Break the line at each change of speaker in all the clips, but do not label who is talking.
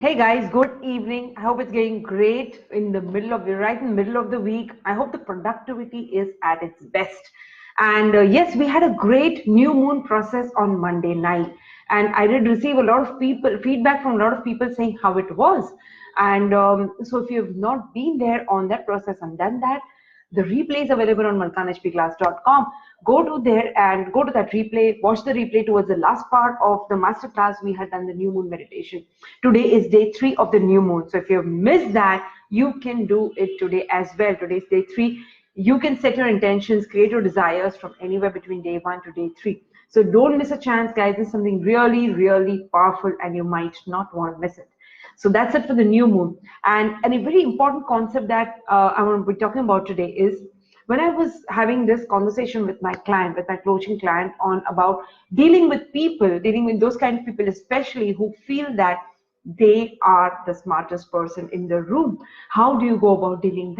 Hey guys, good evening. I hope it's going great in the middle of right in the middle of the week. I hope the productivity is at its best. And yes, we had a great new moon process on Monday night, and I did receive a lot of people feedback from a lot of people saying how it was. And so, if you have not been there on that process and done that, the replay is available on malkanhpclass.com. Go to there and go to that replay, watch the replay towards the last part of the masterclass. We had done the new moon meditation. Today is day 3 of the new moon. So if you have missed that, you can do it today as well. Today is day 3. You can set your intentions, create your desires from anywhere between day 1 to day 3. So don't miss a chance, guys. This is something really, really powerful and you might not want to miss it. So that's it for the new moon. And a very important concept that I want to be talking about today is when I was having this conversation with my client, with my coaching client on about dealing with people, dealing with those kind of people, especially who feel that they are the smartest person in the room. How do you go about dealing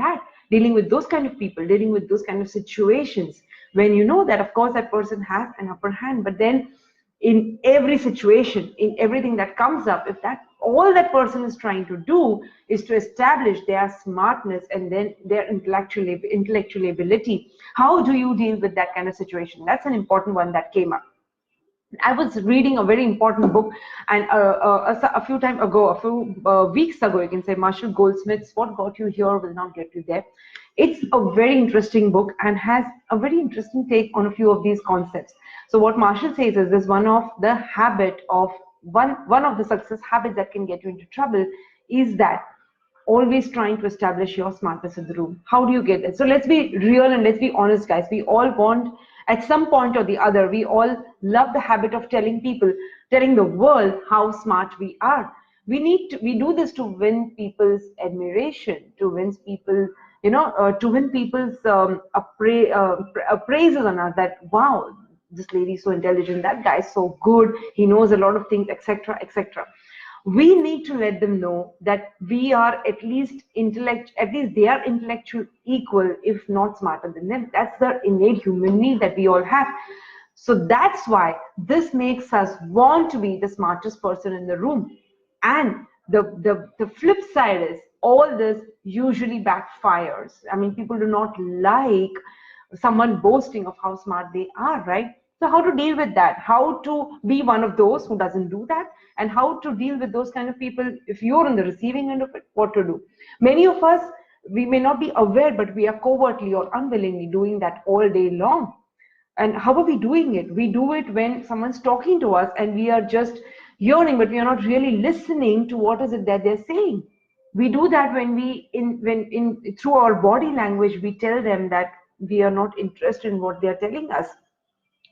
with those kind of people, dealing with those kind of situations when you know that of course that person has an upper hand, but then in every situation, in everything that comes up, if that all that person is trying to do is to establish their smartness and then their intellectual ability, how do you deal with that kind of situation? That's an important one that came up. I was reading a very important book, and a few time ago, a few weeks ago, you can say, Marshall Goldsmith's "What Got You Here Will Not Get You There." It's a very interesting book and has a very interesting take on a few of these concepts. So, what Marshall says is this: one of the success habits that can get you into trouble is that always trying to establish your smartness in the room. How do you get it? So let's be real and let's be honest, guys. We all want, at some point or the other, we all love the habit of telling people, telling the world how smart we are. We do this to win people's admiration, to win people, to win people's appraisal on us that, wow, this lady is so intelligent, that guy is so good, he knows a lot of things, etc., etc. We need to let them know that we are at least they are intellectual equal, if not smarter than them. That's the innate human need that we all have. So that's why this makes us want to be the smartest person in the room. And the flip side is all this usually backfires. I mean, people do not like someone boasting of how smart they are, right? So how to deal with that? How to be one of those who doesn't do that? And how to deal with those kind of people if you're on the receiving end of it? What to do? Many of us, we may not be aware, but we are covertly or unwillingly doing that all day long. And how are we doing it? We do it when someone's talking to us and we are just yearning, but we are not really listening to what is it that they're saying. We do that when through our body language, we tell them that we are not interested in what they are telling us.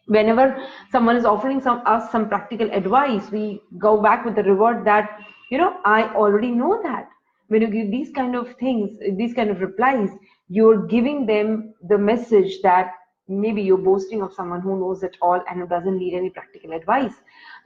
Whenever someone is offering us some practical advice, we go back with the reward that, I already know that. When you give these kind of things, these kind of replies, you're giving them the message that maybe you're boasting of someone who knows it all and who doesn't need any practical advice.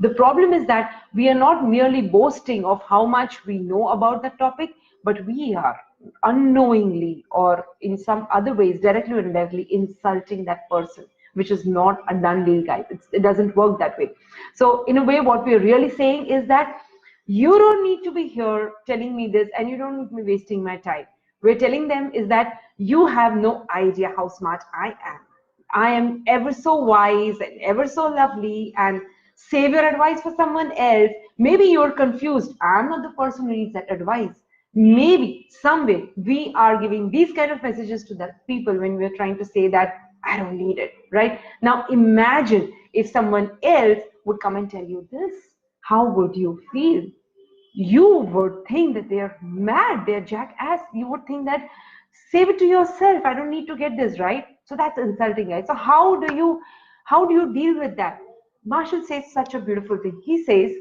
The problem is that we are not merely boasting of how much we know about the topic, but we are unknowingly or in some other ways, directly or indirectly, insulting that person, which is not a done deal, guys. It doesn't work that way. So in a way, what we're really saying is that you don't need to be here telling me this and you don't need to be wasting my time. We're telling them is that you have no idea how smart I am. I am ever so wise and ever so lovely, and save your advice for someone else. Maybe you're confused. I'm not the person who needs that advice. Maybe some way we are giving these kind of messages to the people when we're trying to say that I don't need it, right? Now imagine if someone else would come and tell you this. How would you feel? You would think that they're mad, they're jackass. You would think that, save it to yourself. I don't need to get this, right? So that's insulting, guys. So how do you deal with that? Marshall says such a beautiful thing. He says,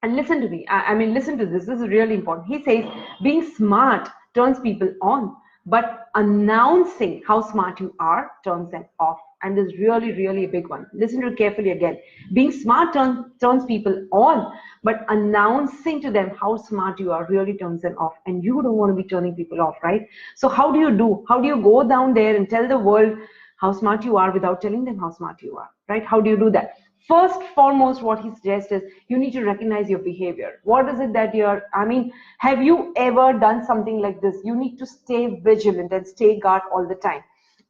and listen to me. I mean, listen to this. This is really important. He says, being smart turns people on, but announcing how smart you are turns them off. And this is really, really a big one. Listen to it carefully again. Being smart turns people on, but announcing to them how smart you are really turns them off. And you don't want to be turning people off, right? So how do you do? How do you go down there and tell the world how smart you are without telling them how smart you are, right? How do you do that? First foremost, what he suggests is you need to recognize your behavior. What is it that have you ever done something like this? You need to stay vigilant and stay guard all the time.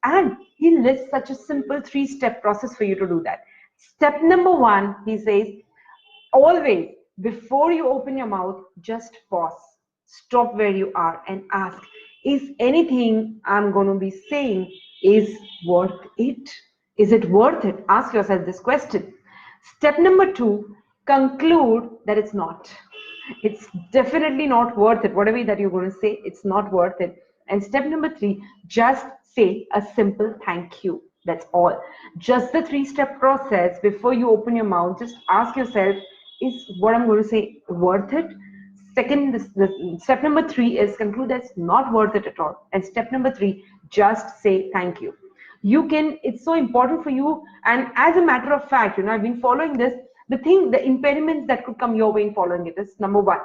And he lists such a simple 3-step process for you to do that. Step number 1, he says, always, before you open your mouth, just pause. Stop where you are and ask, is anything I'm going to be saying is worth it? Is it worth it? Ask yourself this question. Step number 2, conclude that it's not. It's definitely not worth it. Whatever that you're going to say, it's not worth it. And step number 3, just say a simple thank you. That's all. Just the 3-step process. Before you open your mouth, just ask yourself, is what I'm going to say worth it? Second, step number 3 is conclude that's not worth it at all. And step number 3, just say thank you. It's so important for you. And as a matter of fact, I've been following this. The impediments that could come your way in following it is number 1.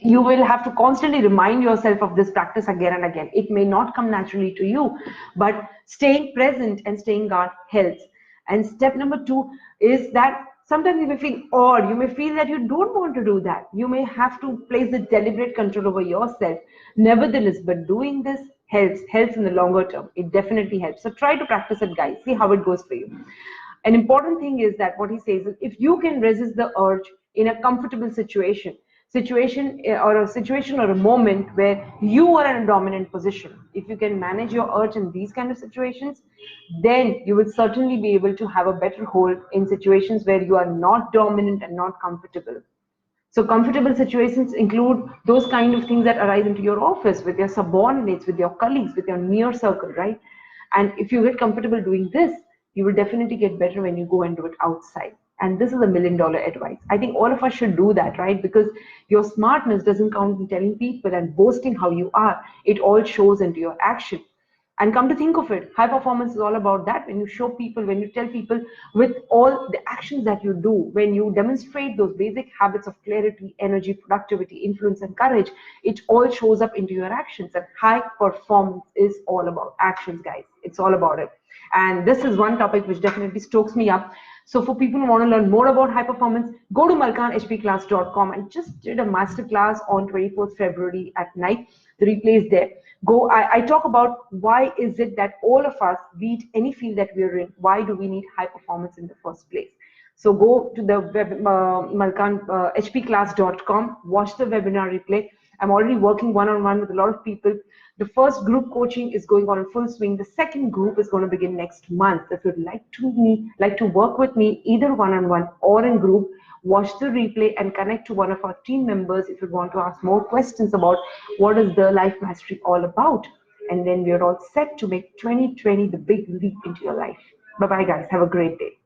You will have to constantly remind yourself of this practice again and again. It may not come naturally to you, but staying present and staying guard helps. And step number 2 is that sometimes you may feel odd. You may feel that you don't want to do that. You may have to place the deliberate control over yourself. Nevertheless, but doing this helps in the longer term. It definitely helps. So try to practice it, guys. See how it goes for you. An important thing is that what he says is if you can resist the urge in a comfortable situation or a moment where you are in a dominant position, if you can manage your urge in these kind of situations, then you will certainly be able to have a better hold in situations where you are not dominant and not comfortable. So comfortable situations include those kind of things that arise into your office, with your subordinates, with your colleagues, with your near circle, right? And if you get comfortable doing this, you will definitely get better when you go and do it outside. And this is a $1 million advice. I think all of us should do that, right? Because your smartness doesn't count in telling people and boasting how you are. It all shows into your action. And come to think of it, high performance is all about that. When you show people, when you tell people with all the actions that you do, when you demonstrate those basic habits of clarity, energy, productivity, influence, and courage, it all shows up into your actions. And high performance is all about actions, guys. It's all about it. And this is one topic which definitely stokes me up. So for people who want to learn more about high performance, go to malkanhpclass.com. I just did a masterclass on 24th February at night. The replay is there. I talk about why is it that all of us, be it any field that we're in, why do we need high performance in the first place? So go to the web, malkanhpclass.com, watch the webinar replay. I'm already working one-on-one with a lot of people. The first group coaching is going on in full swing. The second group is going to begin next month. If you'd like to work with me, either one-on-one or in group, watch the replay and connect to one of our team members if you want to ask more questions about what is the life mastery all about. And then we're all set to make 2020 the big leap into your life. Bye-bye, guys. Have a great day.